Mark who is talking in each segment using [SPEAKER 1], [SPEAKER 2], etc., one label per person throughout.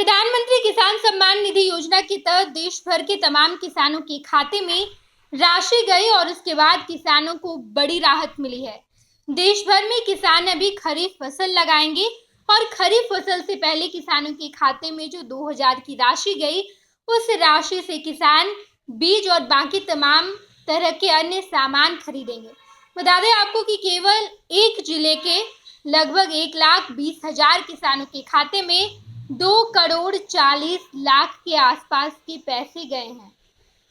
[SPEAKER 1] प्रधानमंत्री किसान सम्मान निधि योजना के तहत देश भर के तमाम किसानों के खाते में राशि गई और उसके बाद किसानों को बड़ी राहत मिली है। देश भर में किसान अभी खरीफ फसल लगाएंगे और खरीफ फसल से पहले किसानों के खाते में जो 2000 की राशि गई, उस राशि से किसान बीज और बाकी तमाम तरह के अन्य सामान खरीदेंगे। बता दें आपको कि केवल एक जिले के लगभग 1,20,000 किसानों के खाते में 2,40,00,000 के आसपास के पैसे गए हैं।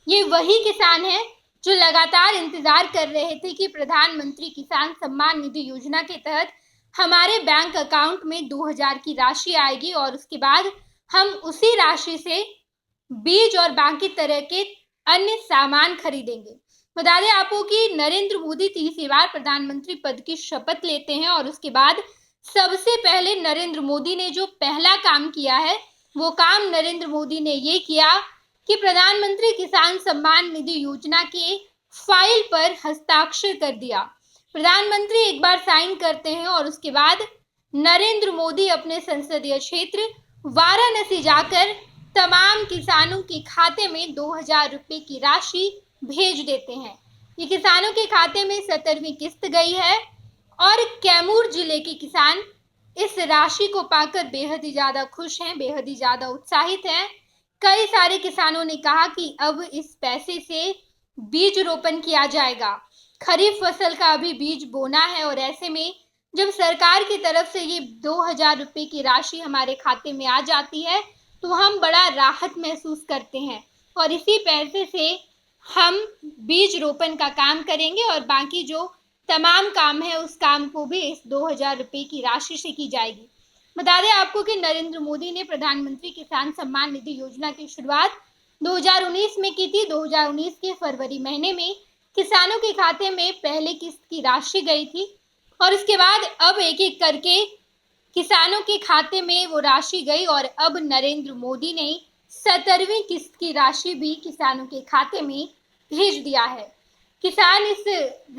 [SPEAKER 1] ये वही किसान हैं जो लगातार इंतजार कर रहे थे कि प्रधानमंत्री किसान सम्मान निधि योजना के तहत हमारे बैंक अकाउंट में 2000 की राशि आएगी और उसके बाद हम उसी राशि से बीज और बाकी तरह के अन्य सामान खरीदेंगे। बता दें आपको कि नरेंद्र मोदी तीसरी बार प्रधानमंत्री पद की शपथ लेते हैं और उसके बाद सबसे पहले नरेंद्र मोदी ने जो पहला काम किया है, वो काम नरेंद्र मोदी ने ये किया कि प्रधानमंत्री किसान सम्मान निधि योजना के फाइल पर हस्ताक्षर कर दिया। प्रधानमंत्री एक बार साइन करते हैं और उसके बाद नरेंद्र मोदी अपने संसदीय क्षेत्र वाराणसी जाकर तमाम किसानों के खाते में 2000 रुपए की राशि भेज देते हैं। ये किसानों के खाते में 17वीं किस्त गई है और कैमूर जिले के किसान इस राशि को पाकर बेहद ही ज्यादा खुश हैं, बेहद ही ज्यादा उत्साहित हैं। कई सारे किसानों ने कहा कि अब इस पैसे से बीज रोपण किया जाएगा। खरीफ फसल का अभी बीज बोना है और ऐसे में जब सरकार की तरफ से ये 2000 रुपए की राशि हमारे खाते में आ जाती है तो हम बड़ा राहत महसूस करते हैं और इसी पैसे से हम बीज रोपण का काम करेंगे और बाकी जो तमाम काम है उस काम को भी इस 2000 रुपए की राशि से की जाएगी। बता दें आपको कि नरेंद्र मोदी ने प्रधानमंत्री किसान सम्मान निधि योजना की शुरुआत 2019 में की थी। 2019 के फरवरी महीने में किसानों के खाते में पहले किस्त की राशि गई थी और उसके बाद अब एक एक करके किसानों के खाते में वो राशि गई और अब नरेंद्र मोदी ने 17वीं किस्त की राशि भी किसानों के खाते में भेज दिया है। किसान इस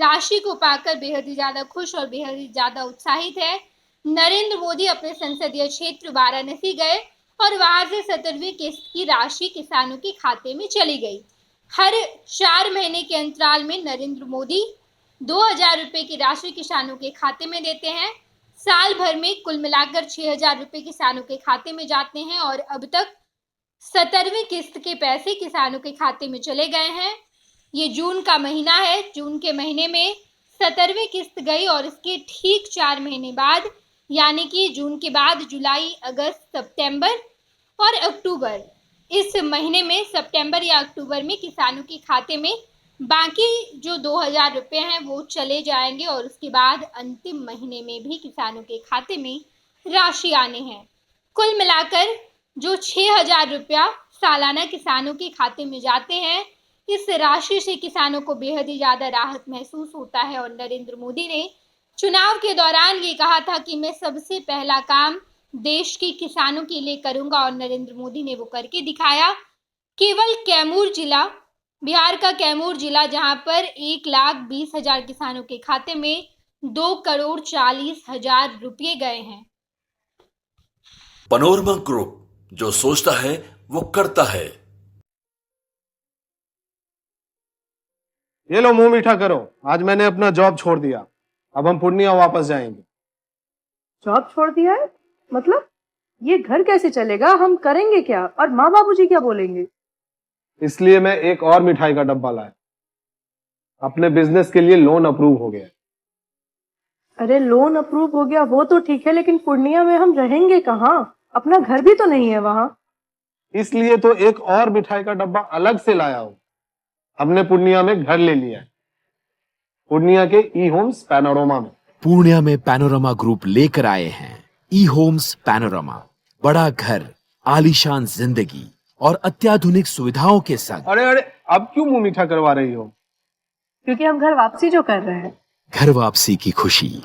[SPEAKER 1] राशि को पाकर बेहद ही ज्यादा खुश और बेहद ही ज्यादा उत्साहित है। नरेंद्र मोदी अपने संसदीय क्षेत्र वाराणसी गए और वहां से 17वीं किस्त की राशि किसानों के खाते में चली गई। हर 4 महीने के अंतराल में नरेंद्र मोदी 2000 रुपए की राशि किसानों के खाते में देते हैं। साल भर में कुल मिलाकर 6000 रुपए किसानों के खाते में जाते हैं और अब तक 17वीं किस्त के पैसे किसानों के खाते में चले गए हैं। ये जून का महीना है। जून के महीने में 17वीं किस्त गई और इसके ठीक 4 महीने बाद यानी कि जून के बाद जुलाई, अगस्त, सितंबर और अक्टूबर, इस महीने में सितंबर या अक्टूबर में किसानों के खाते में बाकी जो 2000 रुपए हैं वो चले जाएंगे और उसके बाद अंतिम महीने में भी किसानों के खाते में राशि आने हैं। कुल मिलाकर जो 6000 रुपया सालाना किसानों के खाते में जाते हैं, इस राशि से किसानों को बेहद ही ज्यादा राहत महसूस होता है और नरेंद्र मोदी ने चुनाव के दौरान ये कहा था कि मैं सबसे पहला काम देश के किसानों के लिए करूंगा और नरेंद्र मोदी ने वो करके दिखाया। केवल कैमूर जिला, बिहार का कैमूर जिला, जहां पर 1,20,000 किसानों के खाते में 2,40,00,000 रुपये गए हैं।
[SPEAKER 2] पैनोरमा ग्रुप, जो सोचता है वो करता है।
[SPEAKER 3] ये लो, मुंह मीठा करो। आज मैंने अपना जॉब छोड़ दिया। अब हम पूर्णिया वापस जाएंगे।
[SPEAKER 4] जॉब छोड़ दिया है? मतलब ये घर कैसे चलेगा? हम करेंगे क्या? और माँ बाबूजी क्या बोलेंगे?
[SPEAKER 3] इसलिए मैं एक और मिठाई का डब्बा लाया। अपने बिजनेस के लिए लोन अप्रूव हो गया।
[SPEAKER 4] अरे लोन अप्रूव हो गया वो तो ठीक है, लेकिन पूर्णिया में हम रहेंगे कहाँ? अपना घर भी तो नहीं है वहाँ।
[SPEAKER 3] इसलिए तो एक और मिठाई का डब्बा अलग से लाया हूँ। हमने पूर्णिया में घर ले लिया है, पूर्णिया के ई होम्स पैनोरमा में।
[SPEAKER 5] पूर्णिया में पैनोरमा ग्रुप लेकर आए हैं ई होम्स पैनोरमा। बड़ा घर, आलीशान जिंदगी और अत्याधुनिक सुविधाओं के संग।
[SPEAKER 3] अरे अरे, अब क्यों मुंह मीठा करवा रही हो?
[SPEAKER 4] क्योंकि हम घर वापसी जो कर रहे हैं।
[SPEAKER 5] घर वापसी की खुशी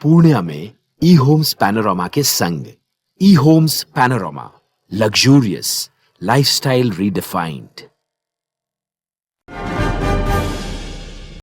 [SPEAKER 5] पूर्णिया में ई होम्स पैनोरमा के संग। E Homes Panorama, luxurious lifestyle redefined.